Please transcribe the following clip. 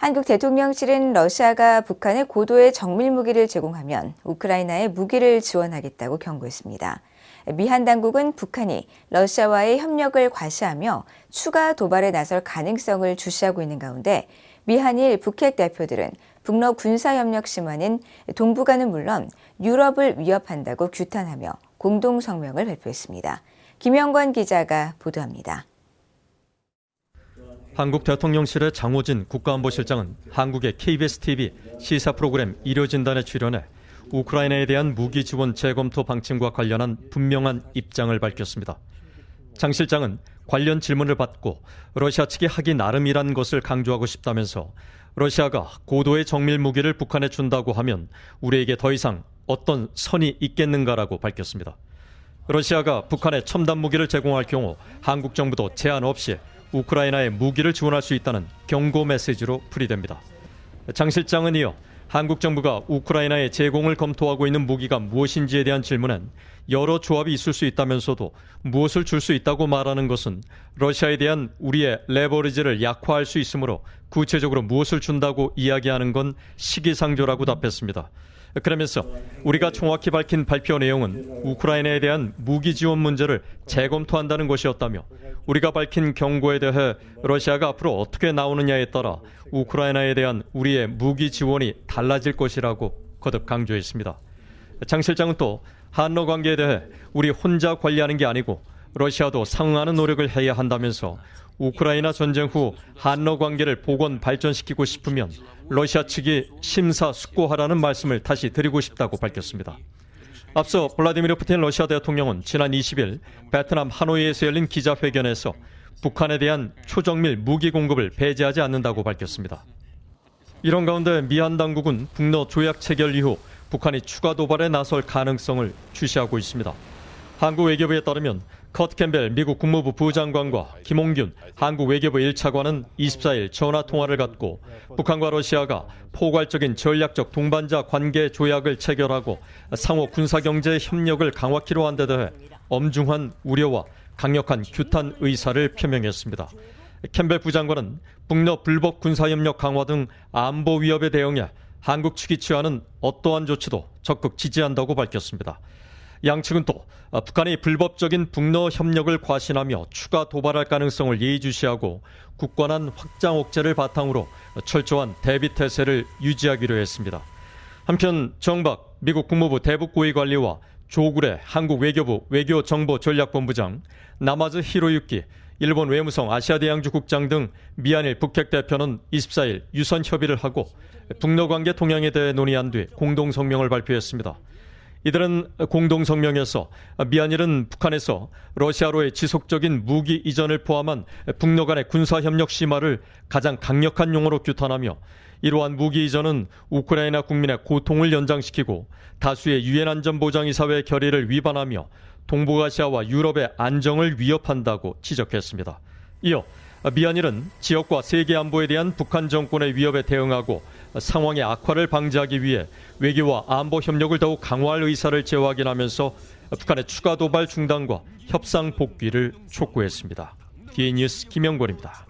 한국 대통령실은 러시아가 북한에 고도의 정밀 무기를 제공하면 우크라이나에 무기를 지원하겠다고 경고했습니다. 미한 당국은 북한이 러시아와의 협력을 과시하며 추가 도발에 나설 가능성을 주시하고 있는 가운데 미한일 북핵 대표들은 북러 군사협력 심화는 동북아는 물론 유럽을 위협한다고 규탄하며 공동성명을 발표했습니다. 김영권 기자가 보도합니다. 한국 대통령실의 장호진 국가안보실장은 한국의 KBS-TV 시사 프로그램 일요진단에 출연해 우크라이나에 대한 무기 지원 재검토 방침과 관련한 분명한 입장을 밝혔습니다. 장 실장은 관련 질문을 받고 러시아 측이 하기 나름이란 것을 강조하고 싶다면서 러시아가 고도의 정밀 무기를 북한에 준다고 하면 우리에게 더 이상 어떤 선이 있겠는가라고 밝혔습니다. 러시아가 북한에 첨단 무기를 제공할 경우 한국 정부도 제한 없이 우크라이나에 무기를 지원할 수 있다는 경고 메시지로 풀이됩니다. 장 실장은 이어 한국 정부가 우크라이나에 제공을 검토하고 있는 무기가 무엇인지에 대한 질문엔 여러 조합이 있을 수 있다면서도 무엇을 줄 수 있다고 말하는 것은 러시아에 대한 우리의 레버리지를 약화할 수 있으므로 구체적으로 무엇을 준다고 이야기하는 건 시기상조라고 답했습니다. 그러면서 우리가 정확히 밝힌 발표 내용은 우크라이나에 대한 무기 지원 문제를 재검토한다는 것이었다며 우리가 밝힌 경고에 대해 러시아가 앞으로 어떻게 나오느냐에 따라 우크라이나에 대한 우리의 무기 지원이 달라질 것이라고 거듭 강조했습니다. 장 실장은 또 한러 관계에 대해 우리 혼자 관리하는 게 아니고 러시아도 상응하는 노력을 해야 한다면서 우크라이나 전쟁 후 한러 관계를 복원 발전시키고 싶으면 러시아 측이 심사숙고하라는 말씀을 다시 드리고 싶다고 밝혔습니다. 앞서 블라디미르 푸틴 러시아 대통령은 지난 20일 베트남 하노이에서 열린 기자회견에서 북한에 대한 초정밀 무기 공급을 배제하지 않는다고 밝혔습니다. 이런 가운데 미한 당국은 북러 조약 체결 이후 북한이 추가 도발에 나설 가능성을 주시하고 있습니다. 한국 외교부에 따르면 커트 캠벨 미국 국무부 부장관과 김홍균 한국 외교부 1차관은 24일 전화 통화를 갖고 북한과 러시아가 포괄적인 전략적 동반자 관계 조약을 체결하고 상호 군사경제 협력을 강화키로 한 데 대해 엄중한 우려와 강력한 규탄 의사를 표명했습니다. 캠벨 부장관은 북러 불법 군사협력 강화 등 안보 위협에 대응해 한국 측이 취하는 어떠한 조치도 적극 지지한다고 밝혔습니다. 양측은 또 북한이 불법적인 북러 협력을 과신하며 추가 도발할 가능성을 예의주시하고 굳건한 확장 억제를 바탕으로 철저한 대비 태세를 유지하기로 했습니다. 한편 정박 미국 국무부 대북고위관리와 조구레 한국 외교부 외교정보전략본부장, 나마즈 히로유키 일본 외무성 아시아대양주 국장 등 미한일 북핵 대표는 24일 유선 협의를 하고 북러 관계 동향에 대해 논의한 뒤 공동성명을 발표했습니다. 이들은 공동성명에서 미한일은 북한에서 러시아로의 지속적인 무기 이전을 포함한 북러 간의 군사협력 심화를 가장 강력한 용어로 규탄하며 이러한 무기 이전은 우크라이나 국민의 고통을 연장시키고 다수의 유엔 안전보장이사회 결의를 위반하며 동북아시아와 유럽의 안정을 위협한다고 지적했습니다. 이어 미한일은 지역과 세계 안보에 대한 북한 정권의 위협에 대응하고 상황의 악화를 방지하기 위해 외교와 안보 협력을 더욱 강화할 의사를 재확인하면서 북한의 추가 도발 중단과 협상 복귀를 촉구했습니다. DN뉴스 김영권입니다.